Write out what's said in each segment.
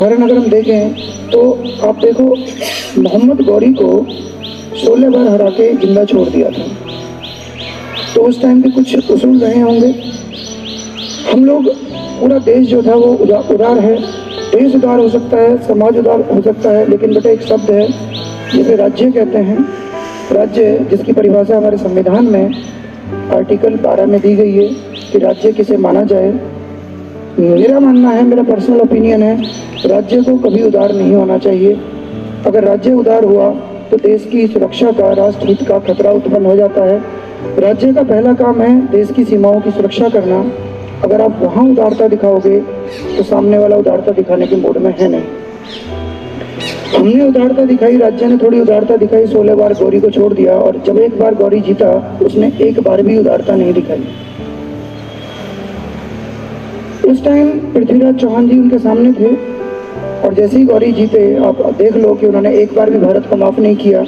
उदाहरण अगर हम देखें तो आप देखो, मोहम्मद गौरी को 16 बार हरा के जिंदा छोड़ दिया था। तो उस टाइम के कुछ उसूल रहे होंगे। हम लोग, पूरा देश जो था वो उदार है। देश उदार हो सकता है, समाज उदार हो सकता है, लेकिन बेटा एक शब्द है जिसे राज्य कहते हैं। राज्य, जिसकी परिभाषा हमारे संविधान में आर्टिकल 12 में दी गई है कि राज्य किसे माना जाए। मेरा मानना है, मेरा पर्सनल ओपिनियन है, राज्य को कभी उदार नहीं होना चाहिए। अगर राज्य उदार हुआ तो देश की सुरक्षा का, राष्ट्रहित का खतरा उत्पन्न हो जाता है। राज्य का पहला काम है देश की सीमाओं की सुरक्षा करना। अगर आप वहाँ उदारता दिखाओगे तो सामने वाला उदारता दिखाने के मूड में है नहीं। हमने उदारता दिखाई, राज्य ने थोड़ी उदारता दिखाई, 16 बार गौरी को छोड़ दिया, और जब एक बार गौरी जीता उसने एक बार भी उदारता नहीं दिखाई। उस टाइम पृथ्वीराज चौहान जी उनके सामने थे, और जैसे ही गौरी जीते, आप देख लो कि उन्होंने एक बार भी भारत को माफ नहीं किया।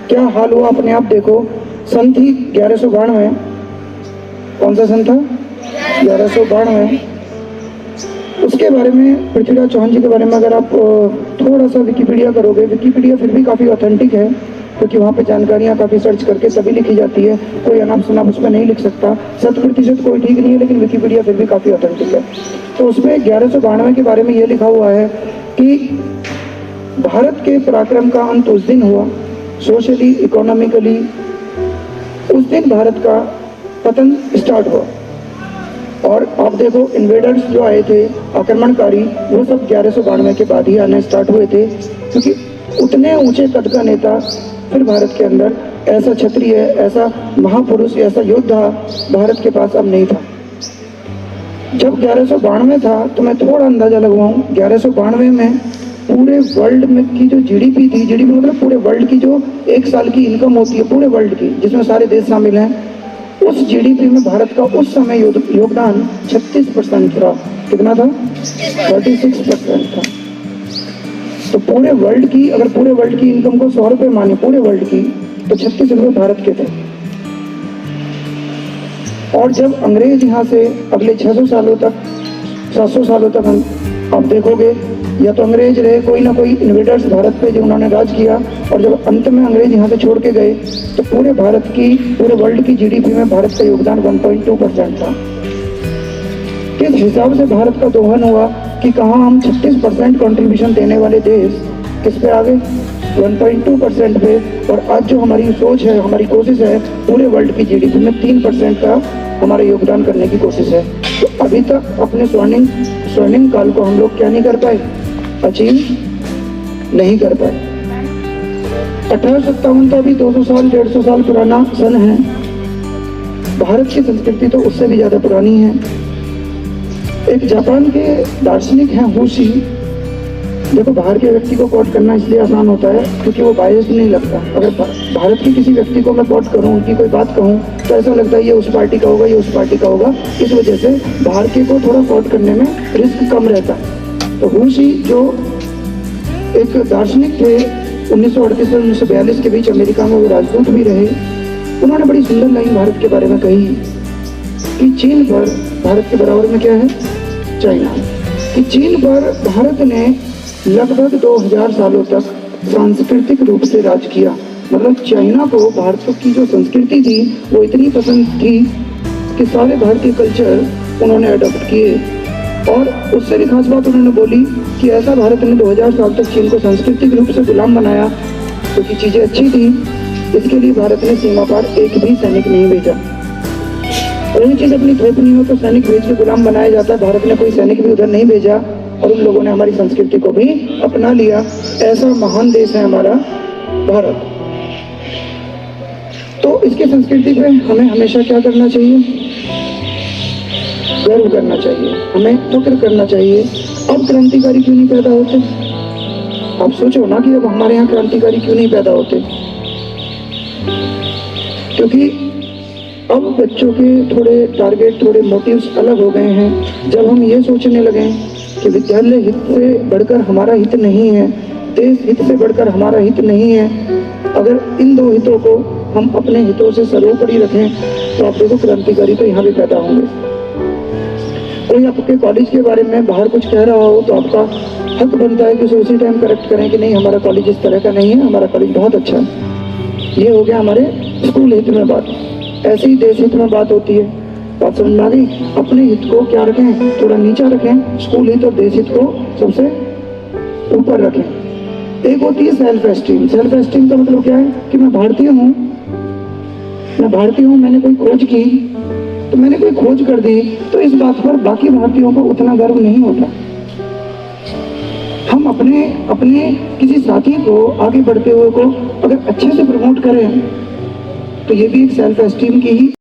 क्या हाल हुआ अपने आप देखो। सन थी 1192। कौन सा सन था? 1192। उसके बारे में, पृथ्वीराज चौहान जी के बारे में अगर आप थोड़ा सा विकिपीडिया करोगे, विकिपीडिया फिर भी काफ़ी ऑथेंटिक है, क्योंकि वहाँ पे जानकारियाँ काफ़ी सर्च करके तभी लिखी जाती है। कोई अनाप शनाप उसमें नहीं लिख सकता। 100% कोई ठीक नहीं है, लेकिन विकिपीडिया फिर भी काफ़ी ऑथेंटिक है। तो उसमें 1192 के बारे में ये लिखा हुआ है कि भारत के पराक्रम का अंत उस दिन हुआ, सोशली, इकोनॉमिकली उस दिन भारत का पतन स्टार्ट हुआ। और आप देखो, इन्वेडर्स जो आए थे, आक्रमणकारी, वो सब 1192 के बाद ही आने स्टार्ट हुए थे, क्योंकि उतने ऊंचे कद का नेता फिर भारत के अंदर, ऐसा क्षत्रिय, ऐसा महापुरुष, ऐसा योद्धा भारत के पास अब नहीं था। जब 1192 था, तो मैं थोड़ा अंदाजा लगवाऊं, 1192 में पूरे वर्ल्ड में की जो जीडीपी थी, जीडीपी मतलब पूरे वर्ल्ड की जो एक साल की इनकम होती है पूरे वर्ल्ड की, जिसमें सारे देश शामिल हैं, उस जीडीपी में भारत का उस समय योगदान 36% था। कितना था? 36% था। तो पूरे वर्ल्ड की, अगर पूरे वर्ल्ड की इनकम को 100 रुपये माने पूरे वर्ल्ड की, तो 36 रुपये भारत के थे। और जब अंग्रेज यहाँ से अगले 600 सालों तक, 700 सालों तक आप देखोगे, या तो अंग्रेज रहे, कोई ना कोई इन्वेडर्स भारत पे जो उन्होंने राज किया, और जब अंत में अंग्रेज यहाँ से छोड़ के गए, तो पूरे भारत की, पूरे वर्ल्ड की जीडीपी में भारत का योगदान 1.2% था। किस हिसाब से भारत का दोहन हुआ कि कहाँ हम 36% कंट्रीब्यूशन देने वाले देश किस पे आ गए? 1.2% पे। और आज जो हमारी सोच है, हमारी कोशिश है, पूरे वर्ल्ड की जीडीपी में 3% का हमारा योगदान करने की कोशिश है। तो अभी तक अपने स्वर्णिम काल को हम लोग क्या नहीं कर पाए? अचीव नहीं कर पाए। 1857 तो अभी 200 साल, 150 साल पुराना सन है। भारत की संस्कृति तो उससे भी ज्यादा पुरानी है। एक जापान के दार्शनिक हैं हुशी। देखो, बाहर के व्यक्ति को कोट करना इसलिए आसान होता है क्योंकि वो बायस्ड नहीं लगता। अगर भारत की किसी व्यक्ति को मैं कोट करूं, उनकी कोई बात कहूं, तो ऐसा लगता है ये उस पार्टी का होगा, ये उस पार्टी का होगा। इस वजह से बाहर के को थोड़ा कोट करने में रिस्क कम रहता है। तो हुशी जो एक दार्शनिक थे, 1938 से 1942 के बीच अमेरिका में वो राजदूत भी रहे। उन्होंने बड़ी सुंदर लाइन भारत के बारे में कही कि चीन पर, भारत के बराबर में क्या है? चाइना। कि चीन पर भारत ने लगभग 2000 सालों तक सांस्कृतिक रूप से राज किया। मतलब चाइना को भारत की जो संस्कृति थी वो इतनी पसंद थी कि सारे भारतीय कल्चर उन्होंने अडॉप्ट किए। और उससे भी खास बात उन्होंने बोली कि ऐसा भारत ने 2000 साल तक चीन को सांस्कृतिक रूप से गुलाम बनाया, क्योंकि चीज़ें अच्छी थी। इसके लिए भारत ने सीमा पार एक भी सैनिक नहीं भेजा। और ये चीज़ अपनी थोप नहीं हो तो सैनिक भेज के गुलाम बनाया जाता है। भारत ने कोई सैनिक भी उधर नहीं भेजा, और उन लोगों ने हमारी संस्कृति को भी अपना लिया। ऐसा महान देश है हमारा भारत। तो इसकी संस्कृति पे हमें हमेशा क्या करना चाहिए? गर्व करना चाहिए, हमें फक्र करना चाहिए। अब क्रांतिकारी क्यों नहीं पैदा होते? आप सोचो ना कि अब हमारे यहाँ क्रांतिकारी क्यों नहीं पैदा होते? क्योंकि अब बच्चों के थोड़े टारगेट, थोड़े मोटिव्स अलग हो गए हैं। जब हम ये सोचने लगे कि विद्यालय हित से बढ़कर हमारा हित नहीं है, देश हित से बढ़कर हमारा हित नहीं है, अगर इन दो हितों को हम अपने हितों से सर्वोपरि रखें, तो आप देखो क्रांतिकारी तो यहाँ भी पैदा होंगे। कोई आपके कॉलेज के बारे में बाहर कुछ कह रहा हो तो आपका हक बनता है कि उसे उसी टाइम करेक्ट करें कि नहीं, हमारा कॉलेज इस तरह का नहीं है, हमारा कॉलेज बहुत अच्छा है। ये हो गया हमारे स्कूल हित में बात। ऐसे ही देश हित में बात होती है। बात समझ में आ गई? अपने हित को क्या रखें, थोड़ा नीचा रखें, स्कूल हित और देश हित को सबसे ऊपर रखें। एक होती है सेल्फ एस्टीम। सेल्फ एस्टीम का मतलब क्या है कि मैं भारतीय हूँ, मैं भारतीय हूँ, मैंने कोई खोज की तो मैंने कोई खोज कर दी, तो इस बात पर बाकी भारतीयों को उतना गर्व नहीं होता। हम अपने अपने किसी साथी को आगे बढ़ते हुए को अगर अच्छे से प्रमोट करें तो ये भी एक सेल्फ एस्टीम की ही